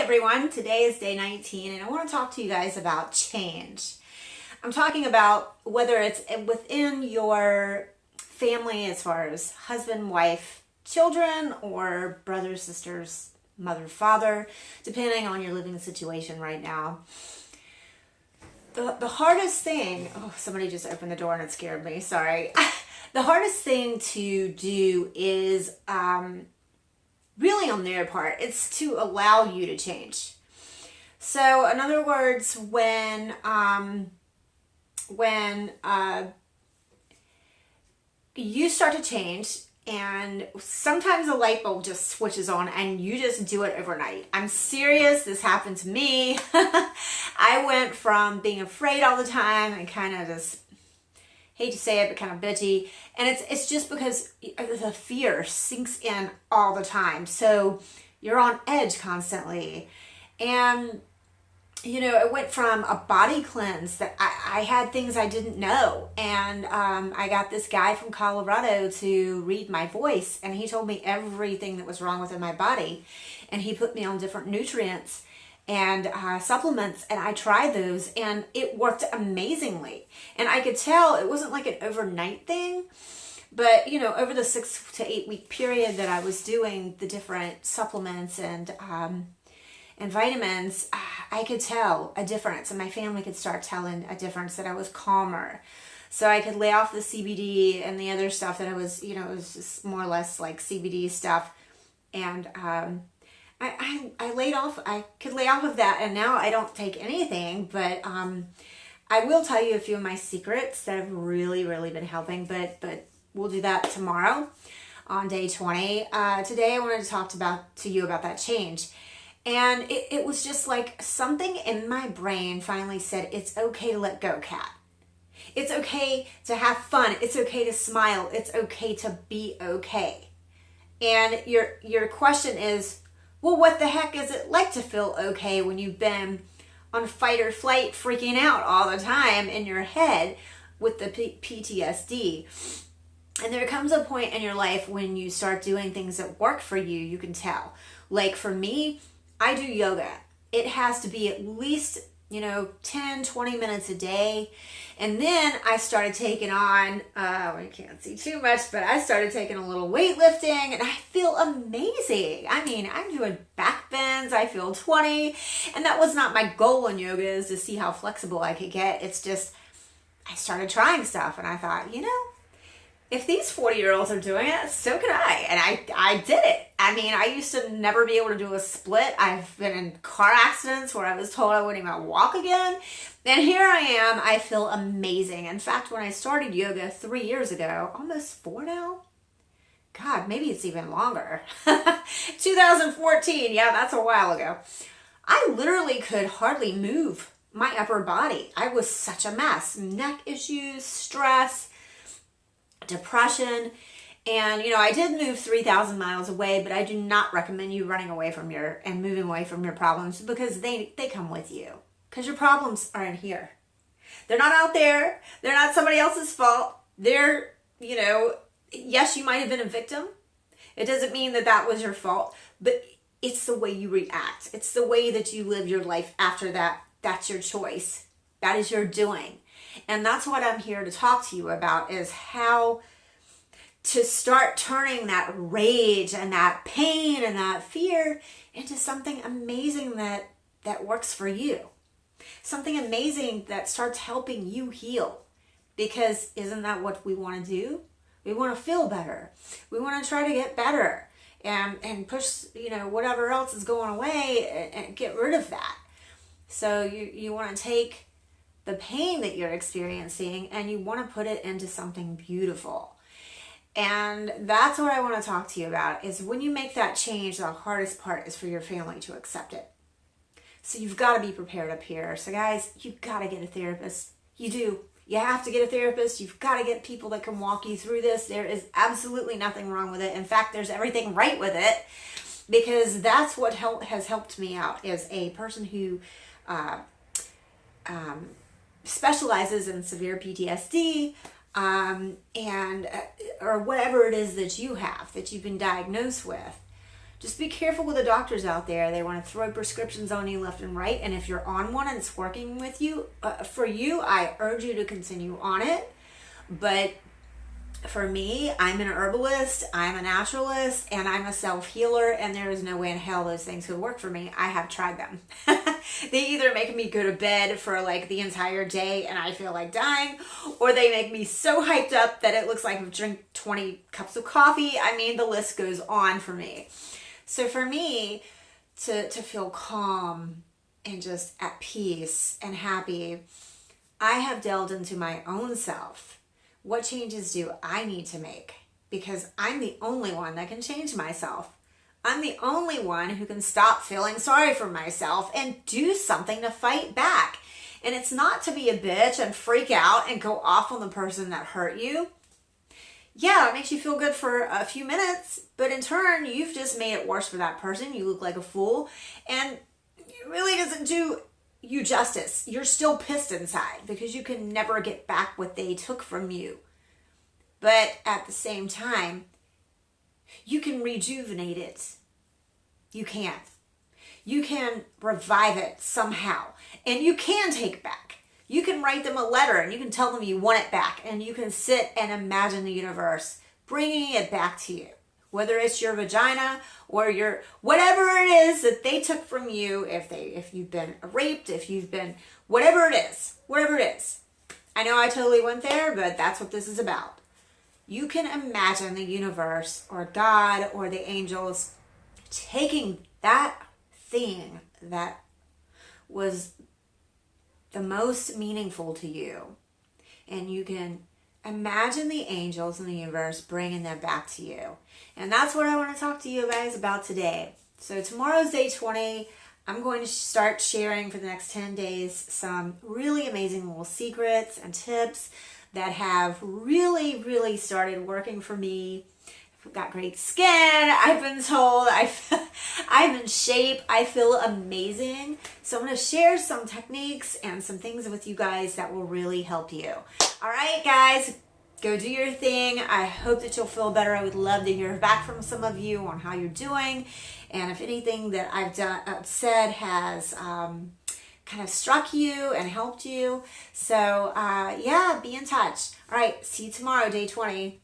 everyone, today is day 19 and I want to talk to you guys about change. I'm talking about whether it's within your family as far as husband, wife, children, or brothers, sisters, mother, father, depending on your living situation right now. The hardest thing, somebody just opened the door and it scared me, sorry. The hardest thing to do is really on their part, it's to allow you to change. So in other words, when you start to change and sometimes a light bulb just switches on and you just do it overnight. I'm serious, this happened to me. I went from being afraid all the time and kind of just, hate to say it, but kind of bitchy. And it's just because the fear sinks in all the time. So you're on edge constantly. And, it went from a body cleanse that I had things I didn't know. And I got this guy from Colorado to read my voice. And he told me everything that was wrong within my body. And he put me on different nutrients and supplements, and I tried those and it worked amazingly. And I could tell it wasn't like an overnight thing, but over the 6 to 8 week period that I was doing the different supplements and vitamins, I could tell a difference, and my family could start telling a difference, that I was calmer. So I could lay off the CBD and the other stuff that I was, it was just more or less like CBD stuff. And I laid off, I could lay off of that, and now I don't take anything, but I will tell you a few of my secrets that have really, really been helping, but we'll do that tomorrow on day 20. Today I wanted to talk to you about that change. And it was just like something in my brain finally said, it's okay to let go, Kat. It's okay to have fun. It's okay to smile. It's okay to be okay. And your question is, well, what the heck is it like to feel okay when you've been on fight or flight, freaking out all the time in your head with the PTSD? And there comes a point in your life when you start doing things that work for you, you can tell. Like for me, I do yoga. It has to be at least 10, 20 minutes a day. And then I started taking on, I can't see too much, but I started taking a little weightlifting and I feel amazing. I mean, I'm doing back bends, I feel 20. And that was not my goal in yoga, is to see how flexible I could get. It's just, I started trying stuff and I thought, if these 40-year-olds are doing it, so could I. And I did it. I mean, I used to never be able to do a split. I've been in car accidents where I was told I wouldn't even walk again. And here I am. I feel amazing. In fact, when I started yoga 3 years ago, almost 4 now? God, maybe it's even longer. 2014, yeah, that's a while ago. I literally could hardly move my upper body. I was such a mess. Neck issues, stress, depression. And I did move 3,000 miles away, but I do not recommend you running away from and moving away from your problems, because they come with you, because your problems are in here. They're not out there. They're not somebody else's fault. They're, yes, you might have been a victim. It doesn't mean that was your fault, but it's the way you react. It's the way that you live your life after that. That's your choice. That is your doing. And that's what I'm here to talk to you about, is how to start turning that rage and that pain and that fear into something amazing that works for you. Something amazing that starts helping you heal. Because isn't that what we want to do? We want to feel better. We want to try to get better and push, whatever else is going away and get rid of that. So you want to take the pain that you're experiencing and you want to put it into something beautiful. And that's what I want to talk to you about, is when you make that change, the hardest part is for your family to accept it. So you've got to be prepared up here. So guys, you've got to get a therapist. You do. You have to get a therapist. You've got to get people that can walk you through this. There is absolutely nothing wrong with it. In fact, there's everything right with it, because that's what has helped me out, as a person who specializes in severe PTSD, or whatever it is that you have, that you've been diagnosed with. Just be careful with the doctors out there. They want to throw prescriptions on you left and right. And if you're on one and it's working with you, for you, I urge you to continue on it. But for me, I'm an herbalist, I'm a naturalist, and I'm a self-healer, and there is no way in hell those things could work for me. I have tried them. They either make me go to bed for like the entire day and I feel like dying, or they make me so hyped up that it looks like I've drank 20 cups of coffee. I mean, the list goes on for me. So for me, to feel calm and just at peace and happy, I have delved into my own self. What changes do I need to make? Because I'm the only one that can change myself. I'm the only one who can stop feeling sorry for myself and do something to fight back. And it's not to be a bitch and freak out and go off on the person that hurt you. Yeah, it makes you feel good for a few minutes, but in turn, you've just made it worse for that person. You look like a fool, and it really doesn't do you justice. You're still pissed inside because you can never get back what they took from you. But at the same time, you can rejuvenate it. You can. You can revive it somehow, and you can take back. You can write them a letter and you can tell them you want it back, and you can sit and imagine the universe bringing it back to you. Whether it's your vagina or your whatever it is that they took from you, if you've been raped, if you've been whatever it is. I know I totally went there, but that's what this is about. You can imagine the universe or God or the angels taking that thing that was the most meaningful to you, and you can imagine the angels in the universe bringing them back to you. And that's what I want to talk to you guys about today. So tomorrow's day 20. I'm going to start sharing for the next 10 days some really amazing little secrets and tips that have really, really started working for me. I've got great skin, I've been told. I'm in shape. I feel amazing. So I'm going to share some techniques and some things with you guys that will really help you. All right, guys, go do your thing. I hope that you'll feel better. I would love to hear back from some of you on how you're doing. And if anything that I've said has kind of struck you and helped you. So, yeah, be in touch. All right, see you tomorrow, day 20.